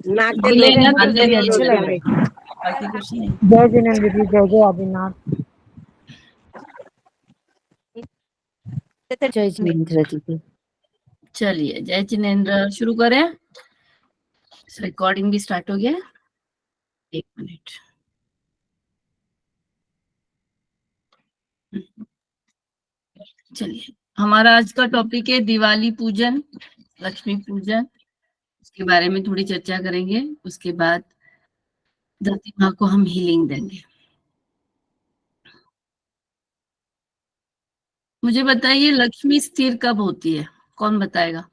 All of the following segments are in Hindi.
नाक के बोले ना दो अच्छे जरूर लग रहे, बाकी कुछ नहीं। जय जिनेंद्र जी, जय जय आदिनाथ। जय जिनेंद्र दीदी। चलिए जय जिनेंद्र शुरू करें। रिकॉर्डिंग भी स्टार्ट हो गया। 1 मिनट। चलिए, हमारा आज का टॉपिक है दिवाली पूजन, लक्ष्मी पूजन। उसके बारे में थोड़ी चर्चा करेंगे। उसके बाद धरती माँ को हम हीलिंग देंगे। मुझे बताइए, लक्ष्मी स्थिर कब होती है? कौन बताएगा?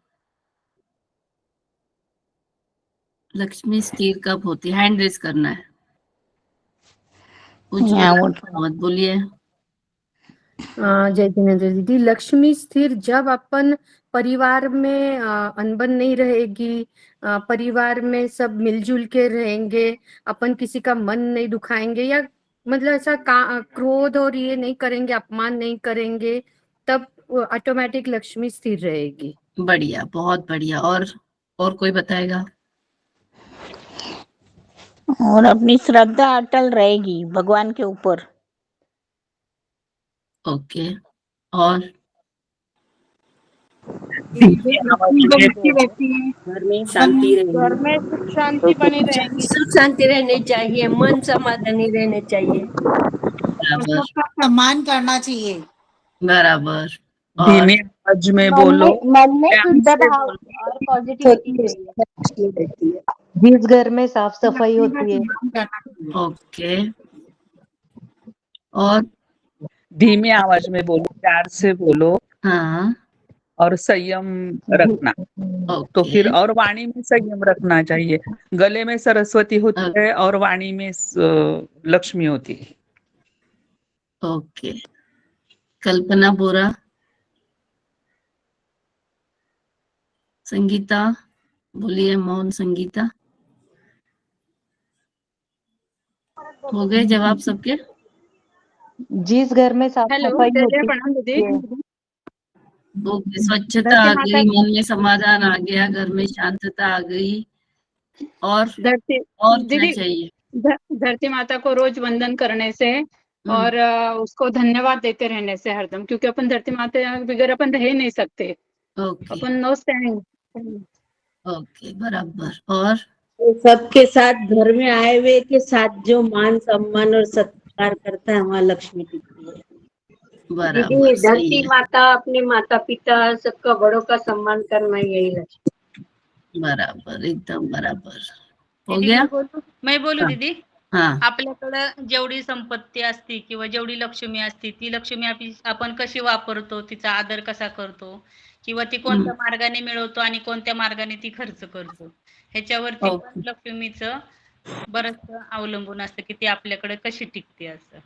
लक्ष्मी स्थिर कब होती है? हैंड रेस करना है। मत बोलिए। जय जिनेंद्र दीदी, लक्ष्मी स्थिर जब अपन परिवार में अनबन नहीं रहेगी, परिवार में सब मिलजुल के रहेंगे, अपन किसी का मन नहीं दुखाएंगे, या मतलब ऐसा क्रोध और ये नहीं करेंगे, अपमान नहीं करेंगे, तब ऑटोमेटिक लक्ष्मी स्थिर रहेगी। बढ़िया, बहुत बढ़िया। और कोई बताएगा? और अपनी श्रद्धा अटल रहेगी भगवान के ऊपर। ओके। और घर में शांति रहेगी, घर में सुख शांति बनी रहेगी, सुख शांति रहनी चाहिए, मन समाधानी रहने चाहिए, बराबर सबका सम्मान करना चाहिए। बराबर। और धीमे आवाज में बोलो, मन में ध्यान शुद्ध से भाव बोलो। और पॉजिटिविटी चाहिए। जिस घर में साफ सफाई होती है, सम्मान करना चाहिए। ओके। और धीमे आवाज में बोलो, प्यार से बोलो हाँ, और संयम रखना। तो ओके फिर और वाणी में संयम रखना चाहिए। गले में सरस्वती होती है और वाणी में लक्ष्मी होती है। ओके। कल्पना बोरा, संगीता बोलिए। मौन संगीता, हो गए जवाब सबके? जिस घर में साफ सफाई होती है, ओके। स्वच्छता आ गई, मन में समाधान आ गया, घर में शांतता आ गई। और क्या चाहिए? धरती माता को रोज वंदन करने से और उसको धन्यवाद देते रहने से हरदम, क्योंकि अपन धरती माता बगैर अपन रह नहीं सकते। ओके अपन नो स्टैंड। ओके, बराबर। और सबके साथ घर में आए हुए के साथ जो मान सम्मान और सत्कार करता है वहाँ लक्ष्मी टिकती है। बराबर, दीदी, सही धरती है। माता, अपने माता पिता, सबका बड़ों का सम्मान करना यही लक्ष्मी। बराबर, एकदम बराबर। हो गया? मैं बोलू हाँ, दीदी, हाँ, आपल्याकडं जेवढी संपत्ती असती किंवा जेवढी लक्ष्मी असती, ती लक्ष्मी आपण कशी वापरतो, तिचा आदर कसा करतो, किंवा ती कोणत्या मार्गाने मिळवतो आणि कोणत्या मार्गाने ती खर्च करतो, ह्याच्यावरती पण लक्ष्मीचं बरंच अवलंबून असतं की ती आपल्याकडे कशी टिकते असं.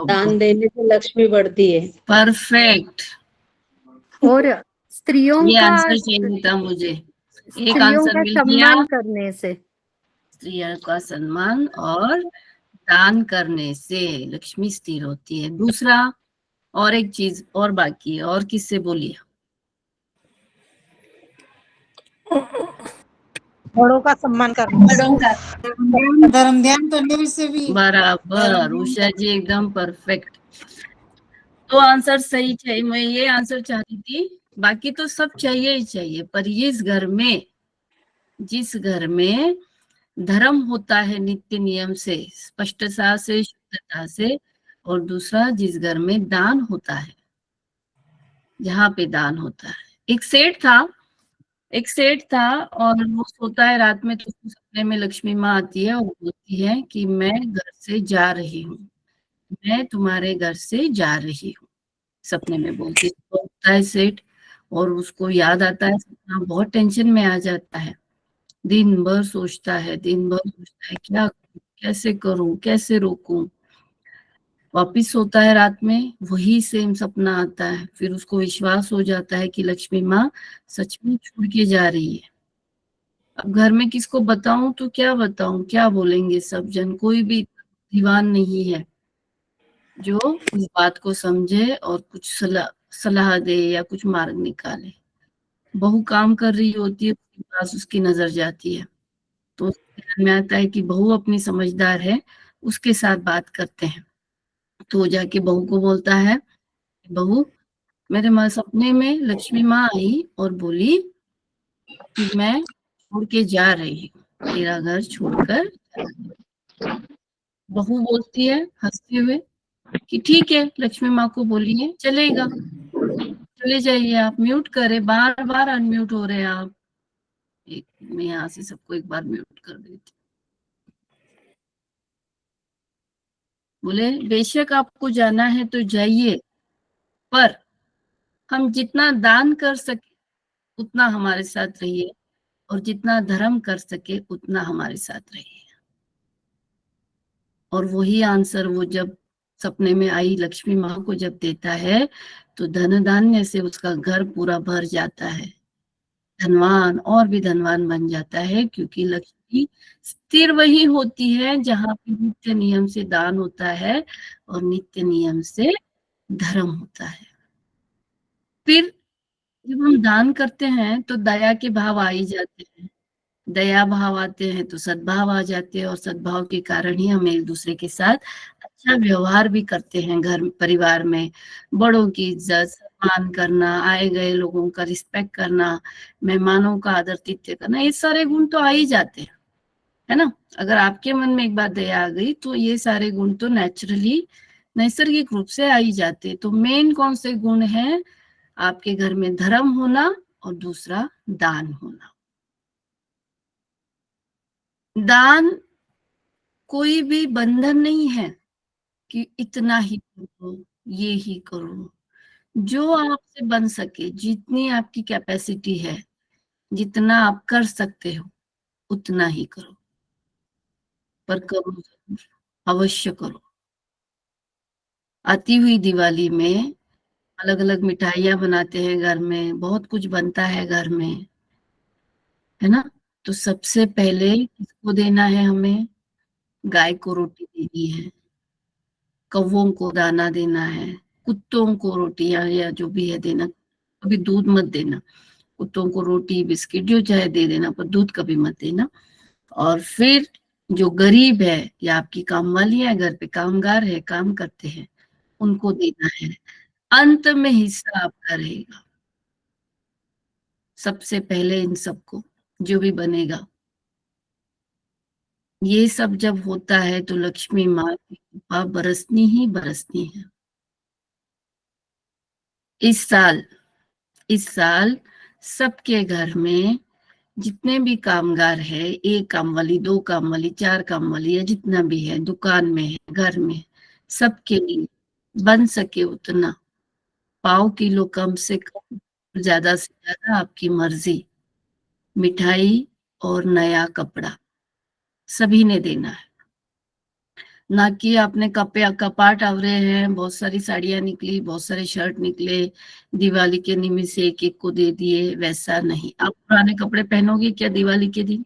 दान देने से लक्ष्मी बढ़ती है। परफेक्ट। और स्त्रियों ये का आंसर चाहिए था मुझे। एक स्त्रियों आंसर का मिल गया, सम्मान करने से, स्त्रियों का सम्मान और दान करने से लक्ष्मी स्थिर होती है। दूसरा, और एक चीज और बाकी है, और किससे बोलिए? बड़ों का सम्मान करना, बड़ों का धर्म ध्यान करने से भी। बराबर, उषा जी एकदम परफेक्ट। तो आंसर सही चाहिए, मैं ये आंसर चाहती थी। बाकी तो सब चाहिए ही चाहिए, पर जिस घर में धर्म होता है नित्य नियम से, स्पष्टता से, शुद्धता से, और दूसरा जिस घर में दान होता है, जहाँ पे दान होता है। एक सेठ था और वो सोता है रात में, तो उसको सपने में लक्ष्मी माँ आती है और बोलती है कि मैं घर से जा रही हूँ, मैं तुम्हारे घर से जा रही हूँ। सपने में बोलती है। तो उठता है सेठ और उसको याद आता है सपना, बहुत टेंशन में आ जाता है। दिन भर सोचता है, क्या करूं, कैसे करूं, कैसे रोकूं। वापिस सोता है रात में, वही सेम सपना आता है। फिर उसको विश्वास हो जाता है कि लक्ष्मी माँ सच में छोड़ के जा रही है। अब घर में किसको बताऊं तो क्या बताऊं, क्या बोलेंगे सब जन? कोई भी दीवान नहीं है जो इस बात को समझे और कुछ सलाह दे या कुछ मार्ग निकाले। बहू काम कर रही होती है, उसके पास उसकी नजर जाती है, तो उसके ध्यान में आता है कि बहू अपनी समझदार है, उसके साथ बात करते हैं। तो वो जाके बहू को बोलता है, बहू मेरे माँ सपने में लक्ष्मी माँ आई और बोली कि मैं छोड़ के जा रही हूँ, तेरा घर छोड़कर। बहू बोलती है हंसते हुए कि ठीक है, लक्ष्मी माँ को बोलिए चलेगा, चले जाइए आप। म्यूट करें, बार बार अनम्यूट हो रहे हैं आप। एक मैं यहाँ से सबको एक बार म्यूट कर देती। बोले बेशक आपको जाना है तो जाइए, पर हम जितना दान कर सके उतना हमारे साथ रहिए, और जितना धर्म कर सके उतना हमारे साथ रहिए। और वही आंसर वो जब सपने में आई लक्ष्मी माँ को जब देता है, तो धन धान्य से उसका घर पूरा भर जाता है, धनवान और भी धनवान बन जाता है। क्योंकि लक्ष्मी स्थिर वही होती है जहाँ पे नित्य नियम से दान होता है और नित्य नियम से धर्म होता है। फिर जब हम दान करते हैं तो दया के भाव आ ही जाते हैं, दया भाव आते हैं तो सद्भाव आ जाते हैं, और सद्भाव के कारण ही हम एक दूसरे के साथ अच्छा व्यवहार भी करते हैं। घर परिवार में बड़ों की इज्जत सम्मान करना, आए गए लोगों का रिस्पेक्ट करना, मेहमानों का आदर तिथ्य करना, ये सारे गुण तो आ ही जाते हैं, है ना। अगर आपके मन में एक बार दया आ गई तो ये सारे गुण तो नेचुरली नैसर्गिक रूप से आ ही जाते। तो मेन कौन से गुण हैं? आपके घर में धर्म होना और दूसरा दान होना। दान कोई भी बंधन नहीं है कि इतना ही करो, ये ही करो। जो आपसे बन सके, जितनी आपकी कैपेसिटी है, जितना आप कर सकते हो उतना ही करो, पर करो जरूर, अवश्य करो। आती हुई दिवाली में अलग अलग मिठाइयां बनाते हैं, घर में बहुत कुछ बनता है घर में, है ना। तो सबसे पहले किसको देना है? हमें गाय को रोटी देनी है, कौवों को दाना देना है, कुत्तों को रोटियां या जो भी है देना। कभी दूध मत देना, कुत्तों को रोटी बिस्किट जो चाहे दे देना, पर दूध कभी मत देना। और फिर जो गरीब है या आपकी काम वाली है, घर पे कामगार है, काम करते हैं, उनको देना है। अंत में हिस्सा आपका रहेगा। सबसे पहले इन सबको जो भी बनेगा, ये सब जब होता है तो लक्ष्मी माँ की कृपा बरसनी ही बरसनी है। इस साल सबके घर में जितने भी कामगार है, एक काम वाली, दो काम वाली, चार काम वाली, या जितना भी है, दुकान में है, घर में, सबके लिए बन सके उतना, पाव किलो कम से कम, ज्यादा से ज्यादा आपकी मर्जी, मिठाई और नया कपड़ा सभी ने देना है। ना कि आपने कपाट आवरे हैं, बहुत सारी साड़ियां निकली, बहुत सारे शर्ट निकले, दिवाली के निमित्त से एक एक को दे दिए, वैसा नहीं। आप पुराने कपड़े पहनोगे क्या दिवाली के दिन?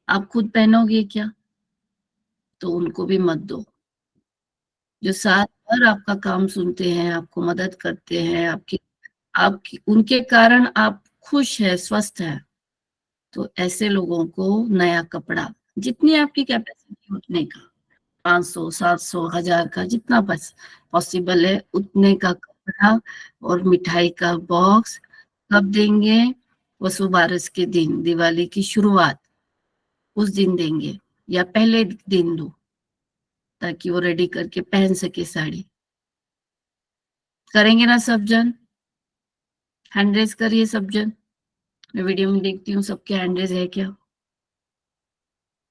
आप खुद पहनोगे क्या? तो उनको भी मत दो। जो साथ भर आपका काम सुनते हैं, आपको मदद करते हैं, आपकी उनके कारण आप खुश है, स्वस्थ है, तो ऐसे लोगों को नया कपड़ा, जितनी आपकी कैपेसिटी उतने का, 500, 700, 1000 का, जितना पॉसिबल है उतने का कपड़ा और मिठाई का बॉक्स कब देंगे? वसुबारस के दिन, दिवाली की शुरुआत, उस दिन देंगे, या पहले दिन दो, ताकि वो रेडी करके पहन सके साड़ी। करेंगे ना सब जन? हैंड रेज करिए सब जन। मैं वीडियो में देखती हूँ सबके हैंड रेज है क्या?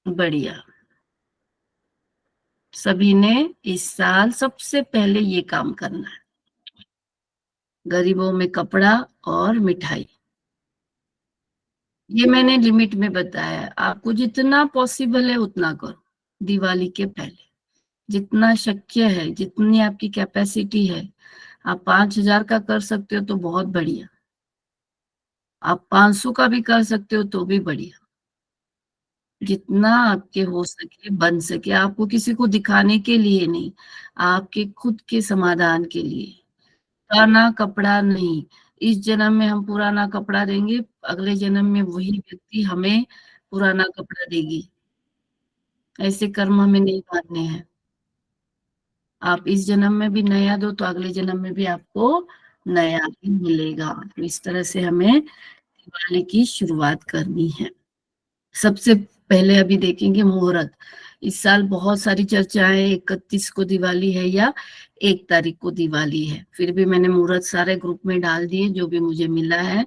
बढ़िया। सभी ने इस साल सबसे पहले ये काम करना है, गरीबों में कपड़ा और मिठाई। ये मैंने लिमिट में बताया, आपको जितना पॉसिबल है उतना करो। दिवाली के पहले जितना शक्य है, जितनी आपकी कैपेसिटी है, आप 5000 का कर सकते हो तो बहुत बढ़िया, आप 500 का भी कर सकते हो तो भी बढ़िया। जितना आपके हो सके, बन सके, आपको किसी को दिखाने के लिए नहीं, आपके खुद के समाधान के लिए। पुराना कपड़ा नहीं, इस जन्म में हम पुराना कपड़ा देंगे, अगले जन्म में वही व्यक्ति हमें पुराना कपड़ा देगी। ऐसे कर्म हमें नहीं मानने हैं। आप इस जन्म में भी नया दो तो अगले जन्म में भी आपको नया ही मिलेगा। तो इस तरह से हमें दिवाली की शुरुआत करनी है। सबसे पहले अभी देखेंगे मुहूर्त। इस साल बहुत सारी चर्चाएं, 31 को दिवाली है या 1 तारीख को दिवाली है। फिर भी मैंने मुहूर्त सारे ग्रुप में डाल दिए जो भी मुझे मिला है।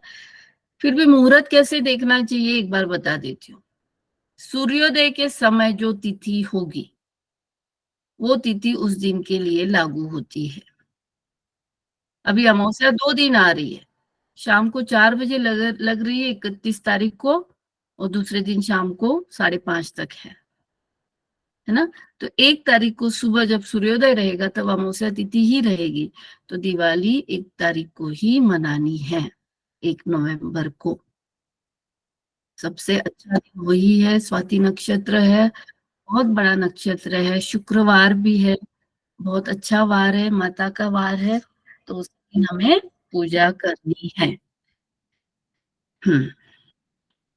फिर भी मुहूर्त कैसे देखना चाहिए एक बार बता देती हूँ। सूर्योदय के समय जो तिथि होगी वो तिथि उस दिन के लिए लागू होती है। अभी अमावस्या 2 दिन आ रही है। शाम को 4 बजे लग रही है 31 तारीख को, और दूसरे दिन शाम को 5:30 तक है ना। तो 1 तारीख को सुबह जब सूर्योदय रहेगा तब अमावस्या तिथि ही रहेगी। तो दिवाली 1 तारीख को ही मनानी है, 1 नवंबर को। सबसे अच्छा दिन वही है। स्वाति नक्षत्र है, बहुत बड़ा नक्षत्र है, शुक्रवार भी है, बहुत अच्छा वार है, माता का वार है। तो उस दिन हमें पूजा करनी है।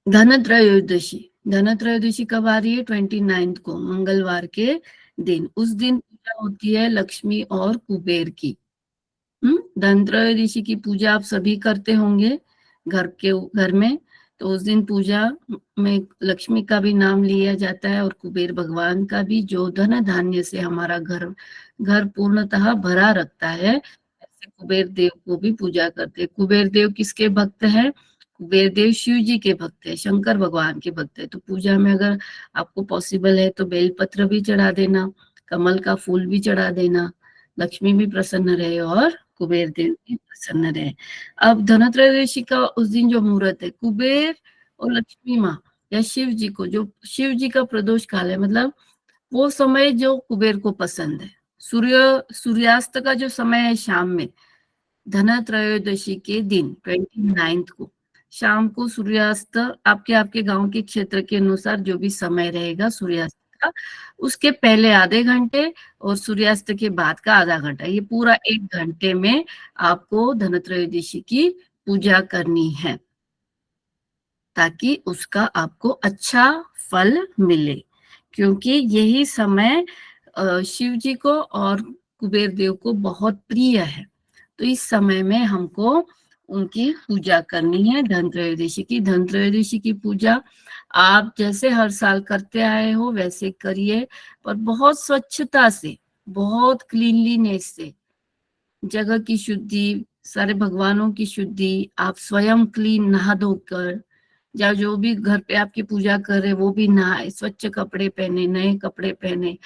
धनत्रयोदशी। धनत्रयोदशी कब आ रही है? 29 को, मंगलवार के दिन। उस दिन पूजा होती है लक्ष्मी और कुबेर की। धनत्रयोदशी की पूजा आप सभी करते होंगे घर में। तो उस दिन पूजा में लक्ष्मी का भी नाम लिया जाता है और कुबेर भगवान का भी, जो धन धान्य से हमारा घर पूर्णतः भरा रखता है। ऐसे कुबेर देव को भी पूजा करते हैं। कुबेर देव किसके भक्त हैं? कुबेर देव शिव जी के भक्त है, शंकर भगवान के भक्त है। तो पूजा में अगर आपको पॉसिबल है तो बेलपत्र भी चढ़ा देना, कमल का फूल भी चढ़ा देना। लक्ष्मी भी प्रसन्न रहे और कुबेर देव भी प्रसन्न रहे। अब धनत्रयोदशी का उस दिन जो मुहूर्त है, कुबेर और लक्ष्मी माँ या शिव जी को, जो शिव जी का प्रदोष काल है, मतलब वो समय जो कुबेर को पसंद है। सूर्यास्त का जो समय है शाम में, धनत्रयोदशी के दिन 29 को शाम को सूर्यास्त, आपके गांव के क्षेत्र के अनुसार जो भी समय रहेगा सूर्यास्त का, उसके पहले आधे घंटे और सूर्यास्त के बाद का आधा घंटा, ये पूरा 1 घंटे में आपको धनत्रयोदशी की पूजा करनी है, ताकि उसका आपको अच्छा फल मिले। क्योंकि यही समय शिव जी को और कुबेर देव को बहुत प्रिय है। तो इस समय में हमको उनकी पूजा करनी है, धनत्रयोदशी की। धनत्रयोदशी की पूजा आप जैसे हर साल करते आए हो वैसे करिए, पर बहुत स्वच्छता से, बहुत क्लीनलीनेस से, जगह की शुद्धि, सारे भगवानों की शुद्धि, आप स्वयं क्लीन नहा धोकर, या जो भी घर पे आपकी पूजा कर रहे वो भी नहाए, स्वच्छ कपड़े पहने, नए कपड़े पहने,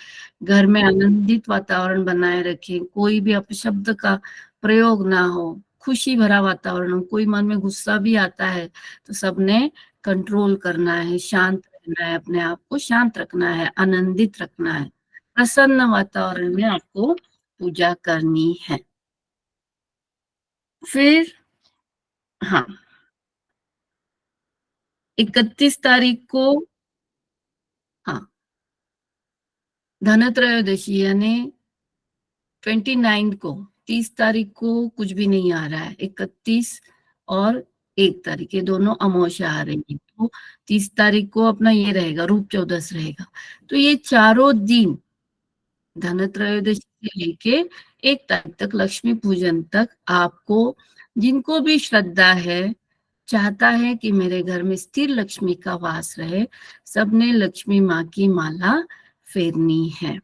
घर में आनंदित वातावरण बनाए रखें, कोई भी अपशब्द का प्रयोग ना हो, खुशी भरा वातावरण हो। कोई मन में गुस्सा भी आता है तो सबने कंट्रोल करना है, शांत रहना है, अपने आप को शांत रखना है, आनंदित रखना है, प्रसन्न वातावरण में आपको पूजा करनी है। फिर 31 तारीख को धनत्रयोदशी, यानी 29 को, 30 तारीख को कुछ भी नहीं आ रहा है। 31 और 1 तारीख, ये दोनों अमावस्या आ रही है। तो 30 तारीख को अपना ये रहेगा, रूप चौदस रहेगा। तो ये चारों दिन, धनत्रयोदशी से लेके 1 तारीख तक, लक्ष्मी पूजन तक, आपको जिनको भी श्रद्धा है, चाहता है कि मेरे घर में स्थिर लक्ष्मी का वास रहे, सबने लक्ष्मी माँ की माला फेरनी है।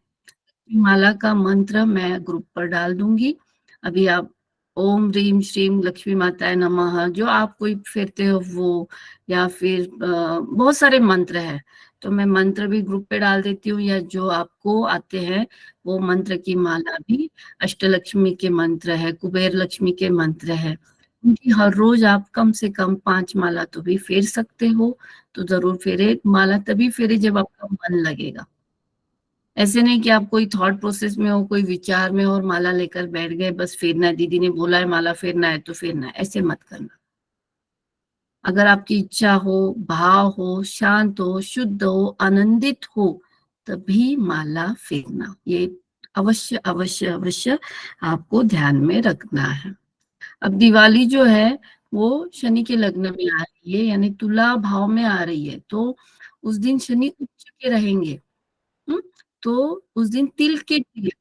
माला का मंत्र मैं ग्रुप पर डाल दूंगी। अभी आप ओम ह्रीम श्रीम लक्ष्मी माताए नमः, जो आप कोई फेरते हो वो, या फिर बहुत सारे मंत्र हैं, तो मैं मंत्र भी ग्रुप पे डाल देती हूँ, या जो आपको आते हैं वो मंत्र की माला भी, अष्टलक्ष्मी के मंत्र है, कुबेर लक्ष्मी के मंत्र है, उनकी हर रोज आप कम से कम 5 माला तो भी फेर सकते हो। तो जरूर फेरे माला, तभी फेरे जब आपका मन लगेगा। ऐसे नहीं कि आप कोई थॉट प्रोसेस में हो, कोई विचार में हो और माला लेकर बैठ गए, बस फेरना है, दीदी ने बोला है माला फेरना है तो फेरना है, ऐसे मत करना। अगर आपकी इच्छा हो, भाव हो, शांत हो, शुद्ध हो, आनंदित हो, तभी माला फेरना। ये अवश्य अवश्य अवश्य आपको ध्यान में रखना है। अब दिवाली जो है वो शनि के लग्न में आ रही है, यानी तुला भाव में आ रही है, तो उस दिन शनि उच्च के रहेंगे। तो उस दिन तिल के दिए,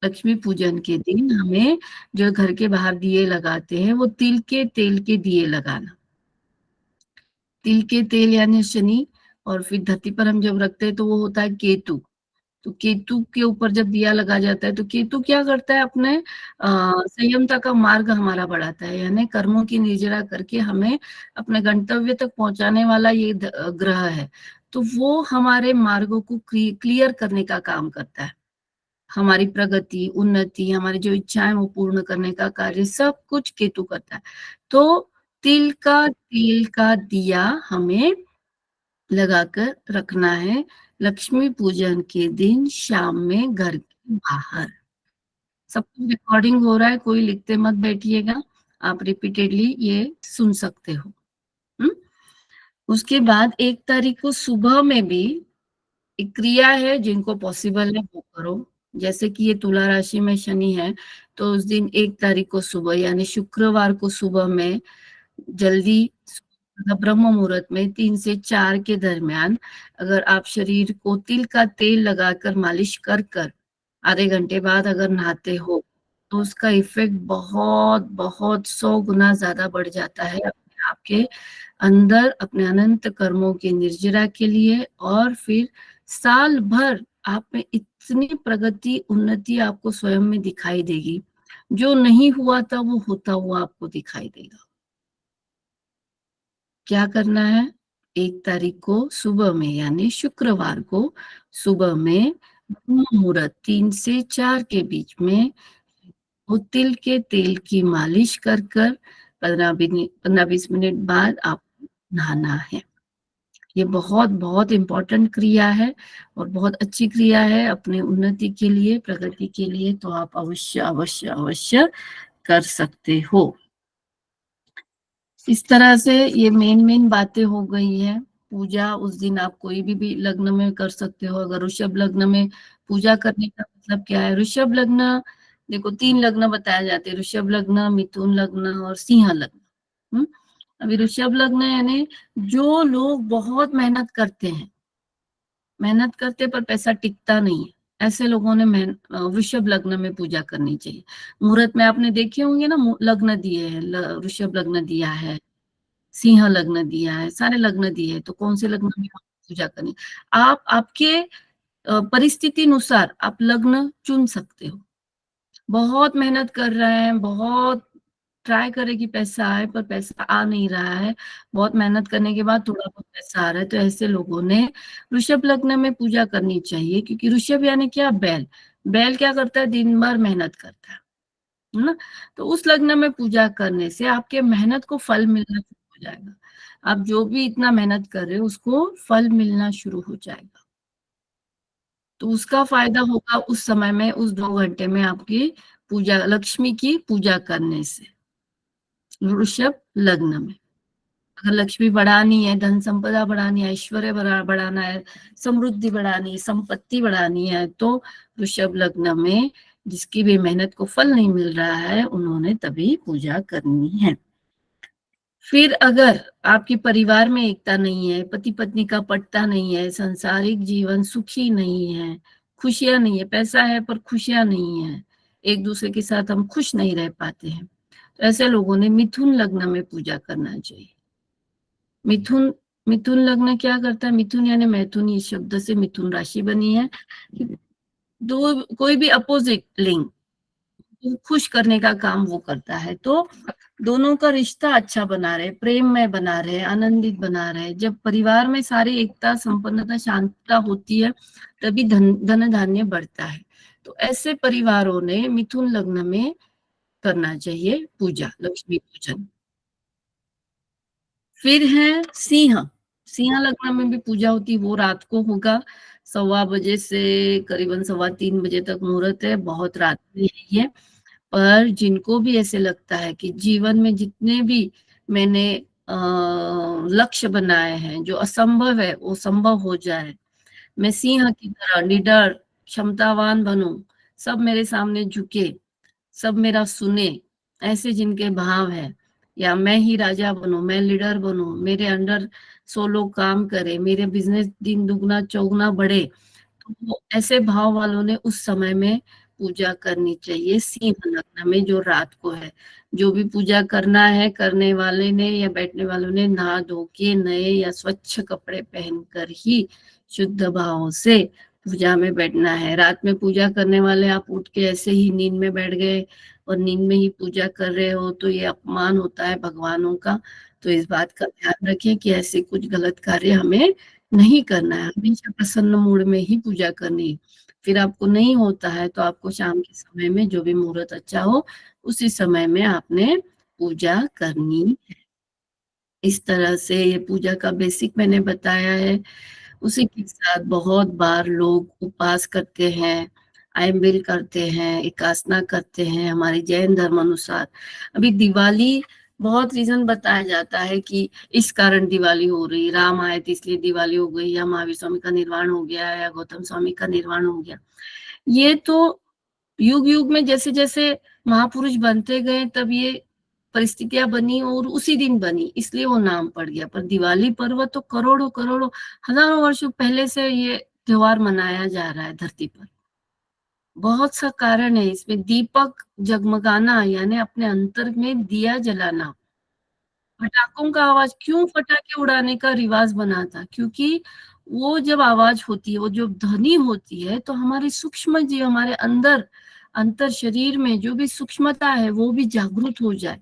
लक्ष्मी पूजन के दिन हमें जो घर के बाहर दिए लगाते हैं वो तिल के तेल के दिए लगाना। तिल के तेल यानी शनि, और फिर धरती पर हम जब रखते हैं तो वो होता है केतु। तो केतु के ऊपर जब दिया लगा जाता है तो केतु क्या करता है, अपने संयमता का मार्ग हमारा बढ़ाता है, यानी कर्मों की निर्जरा करके हमें अपने गंतव्य तक पहुंचाने वाला ये ग्रह है। तो वो हमारे मार्गों को क्लियर करने का काम करता है, हमारी प्रगति, उन्नति, हमारी जो इच्छाएं वो पूर्ण करने का कार्य सब कुछ केतु करता है। तो तिल का दिया हमें लगाकर रखना है लक्ष्मी पूजन के दिन शाम में घर के बाहर। सब कुछ रिकॉर्डिंग हो रहा है, कोई लिखते मत बैठिएगा, आप रिपीटेडली ये सुन सकते हो। उसके बाद 1 तारीख को सुबह में भी एक क्रिया है, जिनको पॉसिबल है वो करो। जैसे कि ये तुला राशि में शनि है, तो उस दिन 1 तारीख को सुबह यानी शुक्रवार को सुबह में जल्दी ब्रह्म मुहूर्त में 3 से 4 के दरमियान अगर आप शरीर को तिल का तेल लगाकर मालिश कर आधे घंटे बाद अगर नहाते हो तो उसका इफेक्ट बहुत बहुत 100 गुना ज्यादा बढ़ जाता है अपने आप के अंदर, अपने अनंत कर्मों की निर्जरा के लिए। और फिर साल भर आप में इतनी प्रगति, उन्नति आपको स्वयं में दिखाई देगी, जो नहीं हुआ था वो होता हुआ आपको दिखाई देगा। क्या करना है, 1 तारीख को सुबह में यानी शुक्रवार को सुबह में ब्रह्म मुहूर्त 3 से 4 के बीच में वो तिल के तेल की मालिश कर 15-20 मिनट बाद आप नहाना है। ये बहुत बहुत इम्पोर्टेंट क्रिया है और बहुत अच्छी क्रिया है अपने उन्नति के लिए, प्रगति के लिए, तो आप अवश्य अवश्य अवश्य कर सकते हो। इस तरह से ये मेन बातें हो गई है। पूजा उस दिन आप कोई भी लग्न में कर सकते हो। अगर वृषभ लग्न में पूजा करने का मतलब क्या है, वृषभ लग्न, देखो 3 लग्न बताए जाते हैं, वृषभ लग्न, मिथुन लग्न और सिंह लग्न। अभी वृषभ लग्न यानी जो लोग बहुत मेहनत करते पर पैसा टिकता नहीं है, ऐसे लोगों ने वृषभ लग्न में पूजा करनी चाहिए। मुहूर्त में आपने देखे होंगे ना, लग्न दिए हैं, वृषभ लग्न दिया है, सिंह लग्न दिया है, सारे लग्न दिए हैं, तो कौन से लग्न में आप पूजा करनी, आप आपके परिस्थिति अनुसार आप लग्न चुन सकते हो। बहुत मेहनत कर रहे हैं, बहुत ट्राई करे कि पैसा आए पर पैसा आ नहीं रहा है, बहुत मेहनत करने के बाद थोड़ा बहुत पैसा आ रहा है, तो ऐसे लोगों ने वृषभ लग्न में पूजा करनी चाहिए। क्योंकि वृषभ यानी क्या, बैल क्या करता है, दिन भर मेहनत करता है ना। तो उस लग्न में पूजा करने से आपके मेहनत को फल मिलना शुरू हो जाएगा। आप जो भी इतना मेहनत कर रहे हो उसको फल मिलना शुरू हो जाएगा, तो उसका फायदा होगा उस समय में, उस 2 घंटे में आपकी पूजा, लक्ष्मी की पूजा करने से। वृषभ लग्न में अगर लक्ष्मी बढ़ानी है, धन संपदा बढ़ानी है, ऐश्वर्य बढ़ाना है, समृद्धि बढ़ानी है, संपत्ति बढ़ानी है, तो वृषभ लग्न में जिसकी भी मेहनत को फल नहीं मिल रहा है उन्होंने तभी पूजा करनी है। फिर अगर आपके परिवार में एकता नहीं है, पति पत्नी का पटता नहीं है, सांसारिक जीवन सुखी नहीं है, खुशियां नहीं है, पैसा है पर खुशियां नहीं है, एक दूसरे के साथ हम खुश नहीं रह पाते हैं, तो ऐसे लोगों ने मिथुन लग्न में पूजा करना चाहिए। मिथुन लग्न क्या करता है, मिथुन यानी मैथुन, इस शब्द से मिथुन राशि बनी है। कोई भी अपोजिट लिंग खुश करने का काम वो करता है, तो दोनों का रिश्ता अच्छा बना रहे, प्रेम में बना रहे, आनंदित बना रहे। जब परिवार में सारी एकता, संपन्नता, शांतता होती है तभी धन धान्य बढ़ता है। तो ऐसे परिवारों ने मिथुन लग्न में करना चाहिए पूजा, लक्ष्मी पूजन। फिर है सिंह लग्न में भी पूजा होती, वो रात को होगा 1:15 बजे से करीबन 3:15 बजे तक मुहूर्त है, बहुत रात में है ये। पर जिनको भी ऐसे लगता है कि जीवन में जितने भी मैंने लक्ष्य बनाए हैं, जो असंभव है वो संभव हो जाए, मैं सिंह की तरह निडर क्षमतावान बनूं, सब मेरे सामने झुके, सब मेरा सुने, ऐसे जिनके भाव है, या मैं ही राजा बनूं, मैं लीडर बनूं, मेरे अंडर 100 लोग काम करें, मेरे बिजनेस दिन दुगना चौगुना बढ़े, तो ऐसे भाव वालों ने उस समय में पूजा करनी चाहिए सिंह लग्न में, जो रात को है। जो भी पूजा करना है, करने वाले ने या बैठने वालों ने नहा धो के नए या स्वच्छ कपड़े पहनकर ही शुद्ध भाव से पूजा में बैठना है। रात में पूजा करने वाले आप उठ के ऐसे ही नींद में बैठ गए और नींद में ही पूजा कर रहे हो तो ये अपमान होता है भगवानों का। तो इस बात का ध्यान रखिए कि ऐसे कुछ गलत कार्य हमें नहीं करना है, हमेशा प्रसन्न मूड में ही पूजा करनी है। फिर आपको नहीं होता है तो आपको शाम के समय में जो भी मुहूर्त अच्छा हो उसी समय में आपने पूजा करनी है। इस तरह से ये पूजा का बेसिक मैंने बताया है। उसी के साथ बहुत बार लोग उपवास करते हैं, आयम्बिल करते हैं, एकासना करते हैं हमारे जैन धर्म अनुसार। अभी दिवाली बहुत रीजन बताया जाता है कि इस कारण दिवाली हो रही, राम आए थे इसलिए दिवाली हो गई, या महावीर स्वामी का निर्वाण हो गया, या गौतम स्वामी का निर्वाण हो गया। ये तो युग युग में जैसे जैसे महापुरुष बनते गए तब ये परिस्थितियां बनी और उसी दिन बनी, इसलिए वो नाम पड़ गया। पर दिवाली पर्व तो करोड़ों करोड़ों हजारों वर्षों पहले से ये त्योहार मनाया जा रहा है धरती पर। बहुत सा कारण है इसमें। दीपक जगमगाना यानी अपने अंतर में दिया जलाना। पटाखों का आवाज, क्यों पटाखे उड़ाने का रिवाज बना था? क्योंकि वो जब आवाज होती है, वो जो ध्वनि होती है, तो हमारे सूक्ष्म जीव, हमारे अंदर अंतर शरीर में जो भी सूक्ष्मता है वो भी जागृत हो जाए,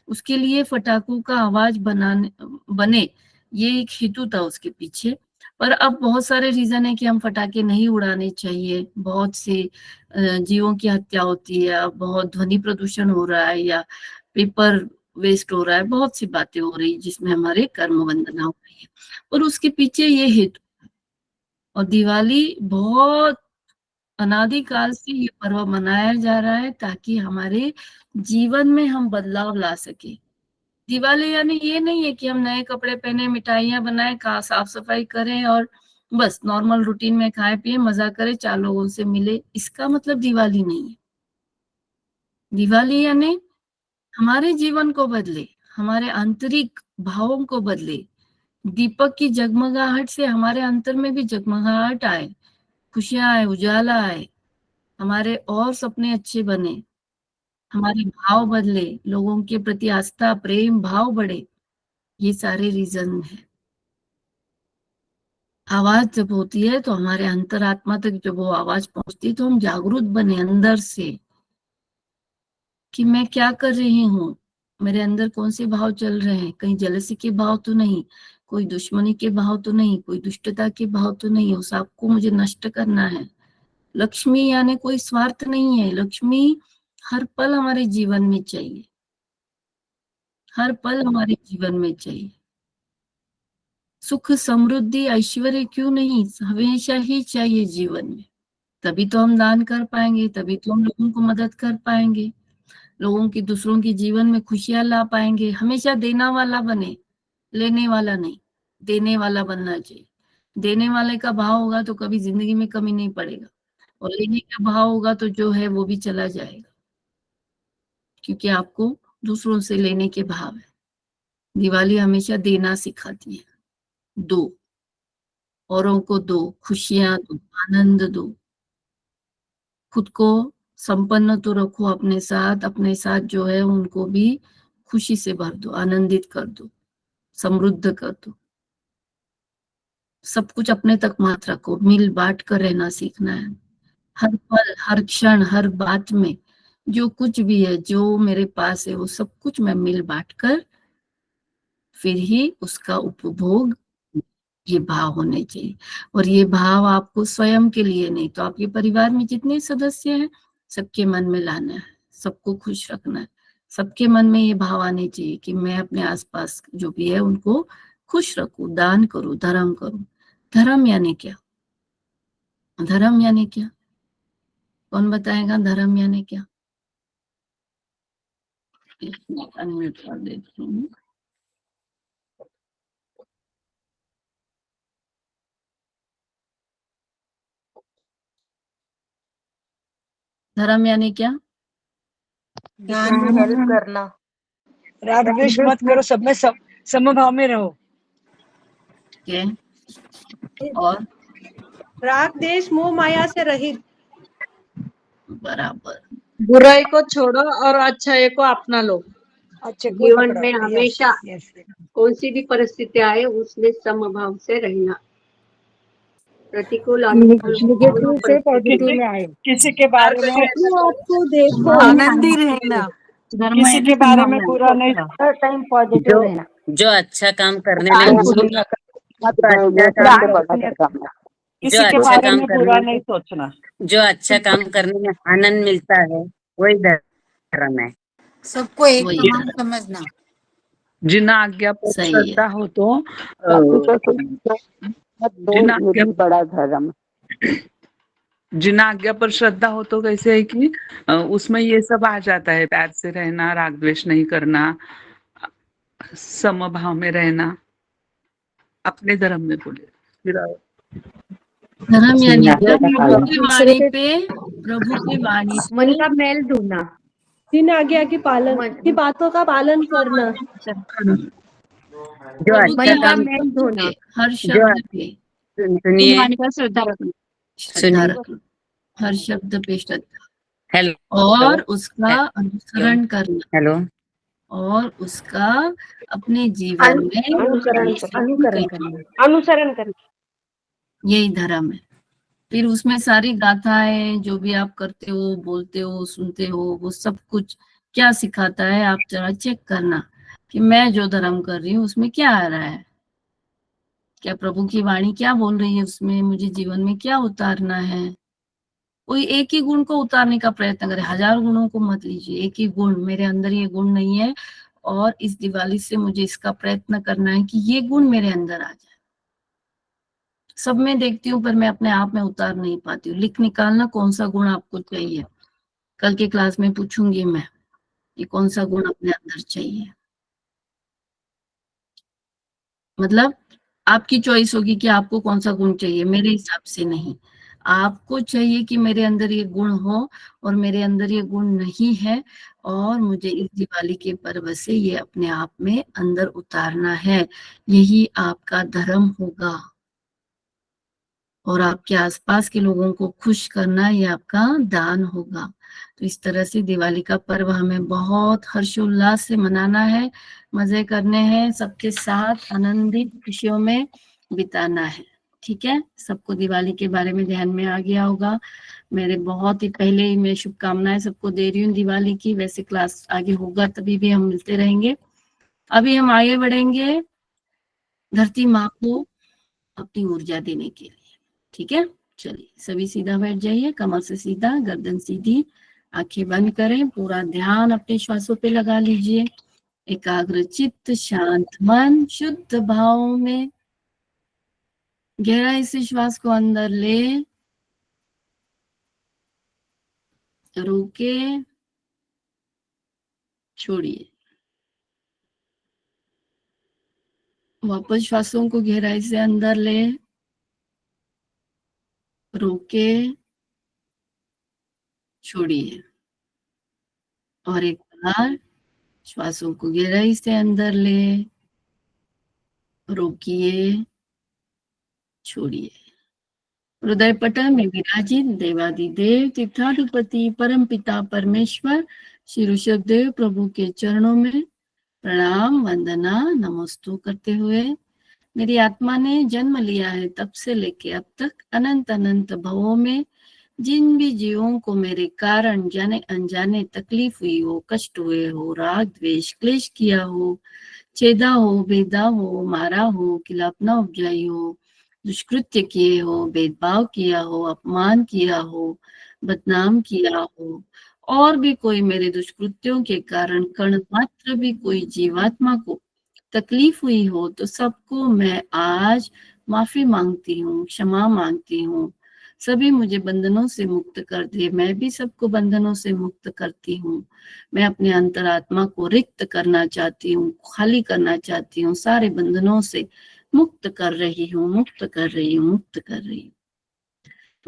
उसके लिए पटाखों का आवाज बने, ये एक हेतु था उसके पीछे। पर अब बहुत सारे रीजन है कि हम पटाखे नहीं उड़ाने चाहिए, बहुत से जीवों की हत्या होती है, अब बहुत ध्वनि प्रदूषण हो रहा है, या पेपर वेस्ट हो रहा है, बहुत सी बातें हो रही जिसमें हमारे कर्म वंदना हो रही है, और उसके पीछे ये हेतु। और दिवाली बहुत अनादिकाल से ये पर्व मनाया जा रहा है ताकि हमारे जीवन में हम बदलाव ला सके। दिवाली यानी ये नहीं है कि हम नए कपड़े पहने, मिठाइयां बनाए, साफ सफाई करें और बस नॉर्मल रूटीन में खाए पिए मजा करें, 4 लोगों से मिले, इसका मतलब दिवाली नहीं है। दिवाली यानी हमारे जीवन को बदले, हमारे आंतरिक भावों को बदले, दीपक की जगमगाहट से हमारे अंतर में भी जगमगाहट आए, खुशियां आए, उजाला आए, हमारे और सपने अच्छे बने, हमारे भाव बदले, लोगों के प्रति आस्था प्रेम भाव बढ़े। ये सारे रीजन है। आवाज जब होती है तो हमारे अंतरात्मा तक जब वो आवाज पहुंचती है तो हम जागरूक बने अंदर से कि मैं क्या कर रही हूँ, मेरे अंदर कौन से भाव चल रहे हैं, कहीं जेलसी के भाव तो नहीं, कोई दुश्मनी के भाव तो नहीं, कोई दुष्टता के भाव तो नहीं, उस आपको मुझे नष्ट करना है। लक्ष्मी यानी कोई स्वार्थ नहीं है, लक्ष्मी हर पल हमारे जीवन में चाहिए, हर पल हमारे जीवन में चाहिए। सुख समृद्धि ऐश्वर्य क्यों नहीं, हमेशा ही चाहिए जीवन में। तभी तो हम दान कर पाएंगे, तभी तो हम लोगों को मदद कर पाएंगे, लोगों की दूसरों के जीवन में खुशियां ला पाएंगे। हमेशा देना वाला बने, लेने वाला नहीं, देने वाला बनना चाहिए। देने वाले का भाव होगा तो कभी जिंदगी में कमी नहीं पड़ेगा, और लेने का भाव होगा तो जो है वो भी चला जाएगा, क्योंकि आपको दूसरों से लेने के भाव है। दिवाली हमेशा देना सिखाती है, दो, औरों को दो, खुशियां दो, आनंद दो, खुद को संपन्न तो रखो अपने साथ जो है उनको भी खुशी से भर दो, आनंदित कर दो, समृद्ध कर दो। सब कुछ अपने तक मत रखो, मिल बांट कर रहना सीखना है। हर पल, हर क्षण, हर बात में जो कुछ भी है, जो मेरे पास है, वो सब कुछ मैं मिल बांट कर फिर ही उसका उपभोग, ये भाव होने चाहिए। और ये भाव आपको स्वयं के लिए नहीं तो आपके परिवार में जितने सदस्य हैं सबके मन में लाना है, सबको खुश रखना है। सबके मन में ये भाव आने चाहिए कि मैं अपने आसपास जो भी है उनको खुश रखूं, दान करूं, धर्म करूं। धर्म यानी क्या? धर्म यानी क्या? कौन बताएगा धर्म यानी क्या? अनम्यूट कर देती हूँ। धर्म यानी क्या? किसी की हेल्प करना। राग द्वेष मत करो, सब में समभाव में रहो। और राग देश मोह माया से रहित। बराबर। बुराई को छोड़ो और अच्छाई को अपना लो। अच्छे को जीवन पकड़ो। में Yes, हमेशा yes, yes. कौन सी भी परिस्थिति आए उसमें समभाव से रहना। प्रतिकूल नेगेटिव से पॉजिटिव में आए। किसी के बारे में आपको देखो, आनंदी रहना, किसी के बारे में बुरा नहीं हर टाइम पॉजिटिव रहना। जो अच्छा काम करने में किसी के बारे में बुरा नहीं सोचना। जो अच्छा काम करने में आनंद मिलता है वही धर्म है। सबको एक वही समान है। समझना। जिन्हें आज्ञा पर सही श्रद्धा हो तो बड़ा धर्म, जिन्हें आज्ञा पर श्रद्धा हो तो कैसे है कि उसमें ये सब आ जाता है, प्यार से रहना, राग द्वेष नहीं करना, समभाव में रहना। अपने धर्म में बोले फिर धर्म यानी प्रभु की वाणी पे, प्रभु की वाणी मन का मेल ढूंढना, तीन आज्ञा की पालन की बातों का पालन करना, जो प्रभु अच्छा की काम वाणी पे, हर जो शब्द पे सुनिए, श्रद्धा रखना। श्रद्धा रखना, हर शब्द पे श्रद्धा, हेलो और उसका अनुसरण करना, हेलो, और उसका अपने जीवन में अनुसरण करना, यही धर्म है। फिर उसमें सारी गाथाएं जो भी आप करते हो, बोलते हो, सुनते हो, वो सब कुछ क्या सिखाता है, आप जरा चेक करना कि मैं जो धर्म कर रही हूँ उसमें क्या आ रहा है, क्या प्रभु की वाणी क्या बोल रही है उसमें, मुझे जीवन में क्या उतारना है। कोई एक ही गुण को उतारने का प्रयत्न करे, 1000 गुणों को मत लीजिए। एक ही गुण, मेरे अंदर ये गुण नहीं है और इस दिवाली से मुझे इसका प्रयत्न करना है कि ये गुण मेरे अंदर आ जाए। सब में देखती हूँ पर मैं अपने आप में उतार नहीं पाती हूँ। लिख निकालना कौन सा गुण आपको चाहिए, कल के क्लास में पूछूंगी मैं, ये कौन सा गुण अपने अंदर चाहिए। मतलब आपकी चॉइस होगी कि आपको कौन सा गुण चाहिए, मेरे हिसाब से नहीं। आपको चाहिए कि मेरे अंदर ये गुण हो और मेरे अंदर ये गुण नहीं है और मुझे इस दिवाली के पर्व से ये अपने आप में अंदर उतारना है। यही आपका धर्म होगा और आपके आसपास के लोगों को खुश करना ये आपका दान होगा। तो इस तरह से दिवाली का पर्व हमें बहुत हर्षोल्लास से मनाना है, मजे करने हैं, सबके साथ आनंदित खुशियों में बिताना है। ठीक है, सबको दिवाली के बारे में ध्यान में आ गया होगा। मेरे बहुत ही पहले ही मैं शुभकामनाएं सबको दे रही हूँ दिवाली की। वैसे क्लास आगे होगा तभी भी हम मिलते रहेंगे। अभी हम आगे बढ़ेंगे धरती माँ को अपनी ऊर्जा देने के लिए। ठीक है, चलिए सभी सीधा बैठ जाइए, कमर से सीधा, गर्दन सीधी, आंखें बंद करें, पूरा ध्यान अपने श्वासों पे लगा लीजिए। एकाग्र चित्त, शांत मन, शुद्ध भाव में गहराई से श्वास को अंदर ले, रोके, छोड़िए। वापस श्वासों को गहराई से अंदर ले, रोके, छोड़िए। और एक बार श्वासों को गहराई से अंदर ले, रोकिए, छोड़िए। हृदय पटल में विराजित देवादिदेव तीर्थाधिपति परम पिता परमेश्वर श्री ऋषभदेव प्रभु के चरणों में प्रणाम, वंदना, नमस्तु करते हुए, मेरी आत्मा ने जन्म लिया है तब से लेके अब तक अनंत अनंत भवों में जिन भी जीवों को मेरे कारण जाने अनजाने तकलीफ हुई हो, कष्ट हुए हो, राग द्वेष क्लेश किया हो, छेदा हो, भेदा हो, मारा हो, खिलाफना उपजाई हो, दुष्कृत्य किए हो, भेदभाव किया हो, अपमान किया हो, बदनाम किया हो, और भी कोई मेरे दुष्कृत्यों के कारण कण मात्र भी कोई जीवात्मा को तकलीफ हुई हो, तो सबको मैं आज माफी मांगती हूँ, क्षमा मांगती हूँ। सभी मुझे बंधनों से मुक्त कर दे, मैं भी सबको बंधनों से मुक्त करती हूँ। मैं अपने अंतरात्मा को रिक्त करना चाहती हूँ, खाली करना चाहती हूँ, सारे बंधनों से मुक्त कर रही हूँ, मुक्त कर रही हूँ, मुक्त कर रही हूँ।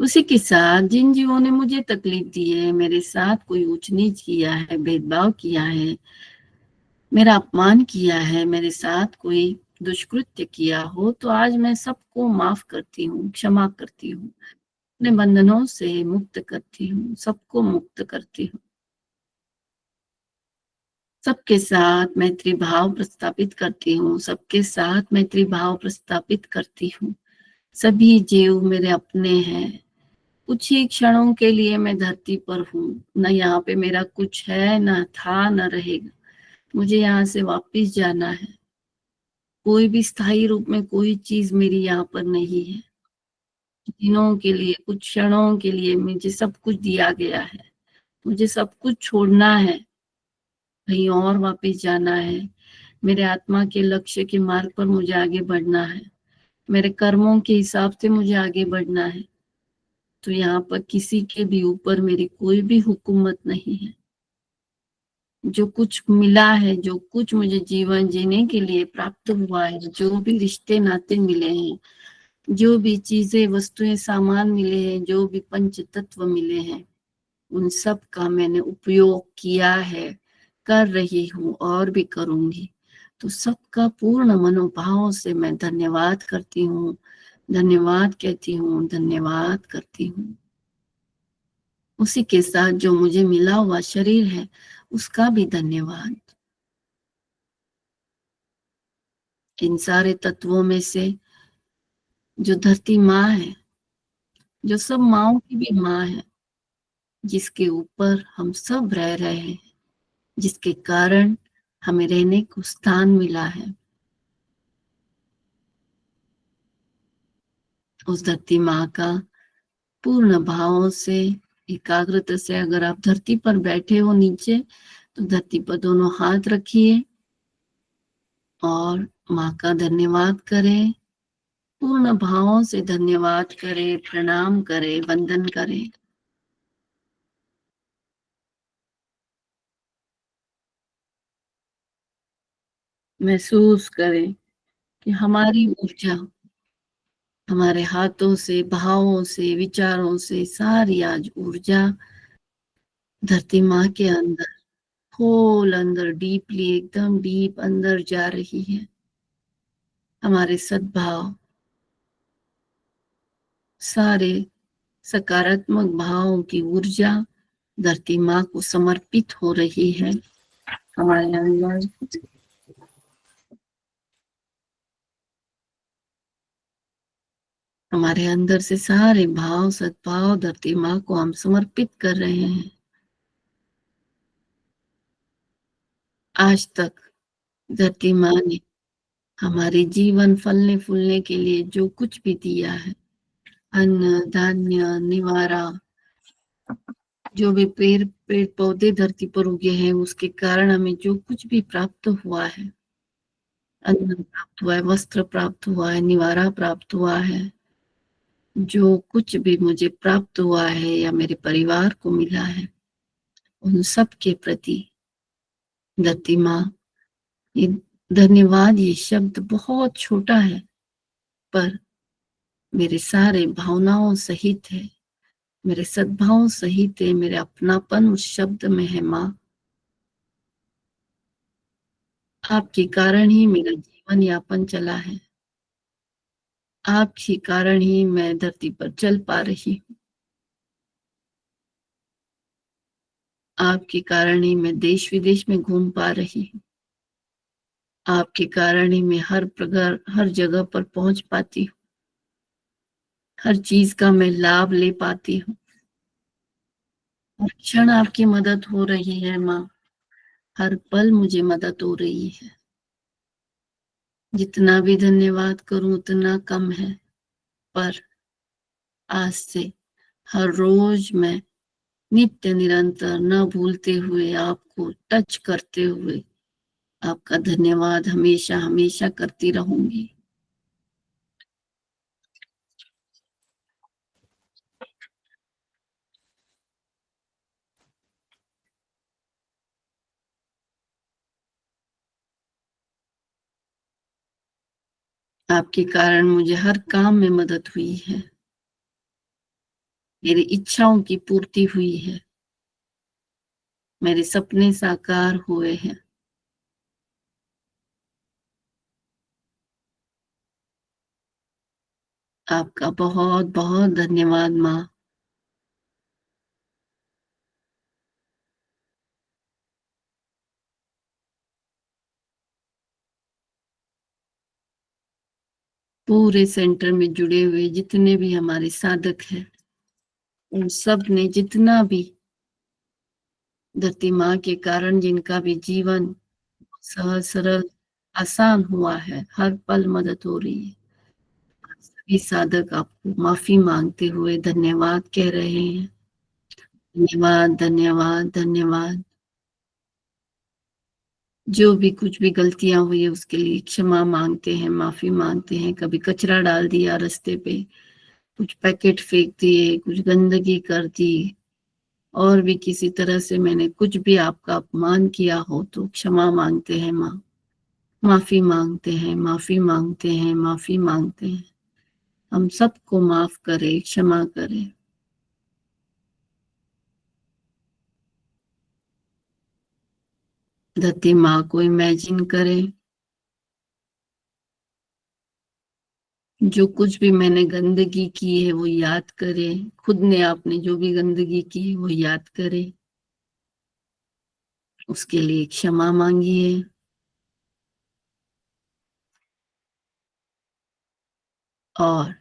उसी के साथ जिन जीवों ने मुझे तकलीफ दी है, मेरे साथ कोई ऊंच नीच किया है, भेदभाव किया है, मेरा अपमान किया है, मेरे साथ कोई दुष्कृत्य किया हो, तो आज मैं सबको माफ करती हूँ, क्षमा करती हूँ, अपने बंधनों से मुक्त करती हूँ, सबको मुक्त करती हूँ। सबके साथ मैत्री भाव प्रस्थापित करती हूँ, सबके साथ मैत्री भाव प्रस्थापित करती हूँ। सभी जीव मेरे अपने हैं। कुछ ही क्षणों के लिए मैं धरती पर हूँ, न यहाँ पे मेरा कुछ है, न था, न रहेगा। मुझे यहाँ से वापस जाना है। कोई भी स्थायी रूप में कोई चीज मेरी यहाँ पर नहीं है। दिनों के लिए, कुछ क्षणों के लिए मुझे सब कुछ दिया गया है। मुझे सब कुछ छोड़ना है, कहीं और वापस जाना है। मेरे आत्मा के लक्ष्य के मार्ग पर मुझे आगे बढ़ना है। मेरे कर्मों के हिसाब से मुझे आगे बढ़ना है। तो यहाँ पर किसी के भी ऊपर मेरी कोई भी हुकूमत नहीं है। जो कुछ मिला है, जो कुछ मुझे जीवन जीने के लिए प्राप्त हुआ है, जो भी रिश्ते नाते मिले हैं, जो भी चीजें, वस्तुएं, सामान मिले हैं, जो भी पंच तत्व मिले हैं, उन सब का मैंने उपयोग किया है, कर रही हूँ और भी करूंगी। तो सबका पूर्ण मनोभाव से मैं धन्यवाद करती हूँ, धन्यवाद कहती हूँ, धन्यवाद करती हूँ। उसी के साथ जो मुझे मिला हुआ शरीर है, उसका भी धन्यवाद। इन सारे तत्वों में से जो धरती माँ है, जो सब माँओं की भी माँ है, जिसके ऊपर हम सब रह रहे हैं, जिसके कारण हमें रहने को स्थान मिला है, उस धरती माँ का पूर्ण भाव से, एकाग्रता से अगर आप धरती पर बैठे हो नीचे, तो धरती पर दोनों हाथ रखिए और माँ का धन्यवाद करें। पूर्ण भाव से धन्यवाद करें, प्रणाम करें, वंदन करें। महसूस करें कि हमारी ऊर्जा हमारे हाथों से, भावों से, विचारों से, सारी आज ऊर्जा धरती माँ के अंदर, होल अंदर, डीपली, एकदम डीप अंदर जा रही है। हमारे सद्भाव, सारे सकारात्मक भावों की ऊर्जा धरती माँ को समर्पित हो रही है। हमारे अंदर हमारे अंदर से सारे भाव, सद्भाव धरती माँ को हम समर्पित कर रहे हैं। आज तक धरती माँ ने हमारे जीवन फलने फूलने के लिए जो कुछ भी दिया है, अन्न, धान्य, निवारा, जो भी पेड़ पौधे धरती पर उगे हैं, उसके कारण हमें जो कुछ भी प्राप्त हुआ है, अन्न प्राप्त हुआ है, वस्त्र प्राप्त हुआ है, निवारा प्राप्त हुआ है, जो कुछ भी मुझे प्राप्त हुआ है या मेरे परिवार को मिला है, उन सब के प्रति धरती माँ, ये धन्यवाद, ये शब्द बहुत छोटा है, पर मेरे सारे भावनाओं सहित है, मेरे सद्भाव सहित है, मेरे अपनापन उस शब्द में है। माँ, आपके कारण ही मेरा जीवन यापन चला है, आपके कारण ही मैं धरती पर चल पा रही हूँ, आपके कारण ही मैं देश विदेश में घूम पा रही हूँ, आपके कारण ही मैं हर जगह पर पहुंच पाती हूँ, हर चीज का मैं लाभ ले पाती हूँ। हर क्षण आपकी मदद हो रही है माँ, हर पल मुझे मदद हो रही है। जितना भी धन्यवाद करूं उतना कम है, पर आज से हर रोज मैं नित्य निरंतर न भूलते हुए, आपको टच करते हुए, आपका धन्यवाद हमेशा हमेशा करती रहूंगी। आपके कारण मुझे हर काम में मदद हुई है, मेरी इच्छाओं की पूर्ति हुई है, मेरे सपने साकार हुए हैं। आपका बहुत बहुत धन्यवाद माँ। पूरे सेंटर में जुड़े हुए जितने भी हमारे साधक हैं, उन सब ने जितना भी धरती माँ के कारण जिनका भी जीवन सहज सरल आसान हुआ है, हर पल मदद हो रही है, सभी साधक आपको माफी मांगते हुए धन्यवाद कह रहे हैं। धन्यवाद धन्यवाद धन्यवाद। जो भी कुछ भी गलतियां हुई है उसके लिए क्षमा मांगते हैं, माफी मांगते हैं। कभी कचरा डाल दिया रास्ते पे, कुछ पैकेट फेंक दिए, कुछ गंदगी कर दी, और भी किसी तरह से मैंने कुछ भी आपका अपमान किया हो तो क्षमा मांगते हैं माँ, माफी मांगते हैं, माफी मांगते हैं, माफी मांगते हैं। हम सबको माफ करें, क्षमा करें। धरती माँ को इमेजिन करें, जो कुछ भी मैंने गंदगी की है वो याद करें, खुद ने आपने जो भी गंदगी की है वो याद करें, उसके लिए क्षमा मांगिए। और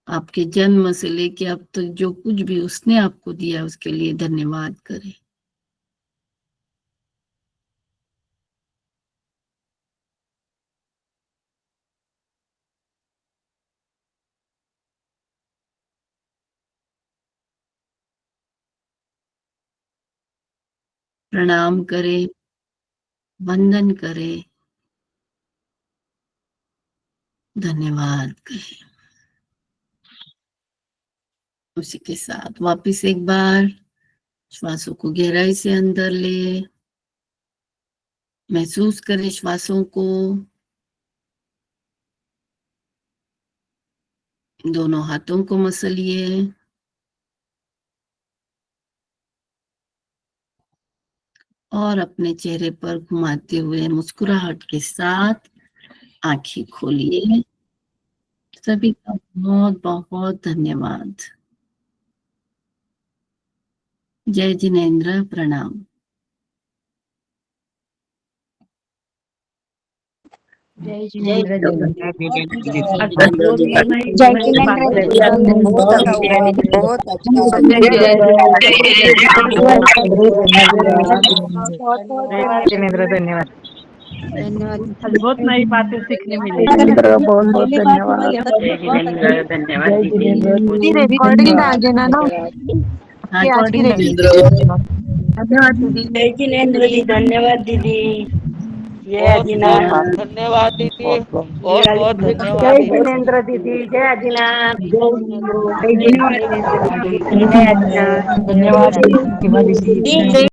आपके जन्म से लेके अब तक जो कुछ भी उसने आपको दिया उसके लिए धन्यवाद करें। प्रणाम करें, वंदन करें, धन्यवाद करें। उसी के साथ वापस एक बार श्वासों को गहराई से अंदर ले, महसूस करें श्वासों को। दोनों हाथों को मसलिए और अपने चेहरे पर घुमाते हुए मुस्कुराहट के साथ आंखें खोलिए। सभी का बहुत बहुत धन्यवाद। जय जिनेंद्र, प्रणाम। जय जिनेंद्र धन्यवाद। बहुत नई बातें सीखने मिली। बहुत बहुत धन्यवाद। रिकॉर्डिंग आ देना ना। जय जिनेंद्र जी, धन्यवाद दीदी। जय आदिनाथ। धन्यवाद दीदी, बहुत बहुत धन्यवाद। जय जिनेंद्र दीदी, जय आदिनाथ। जय जिनेंद्र दीदी, जय आदिनाथ। धन्यवाद दीदी।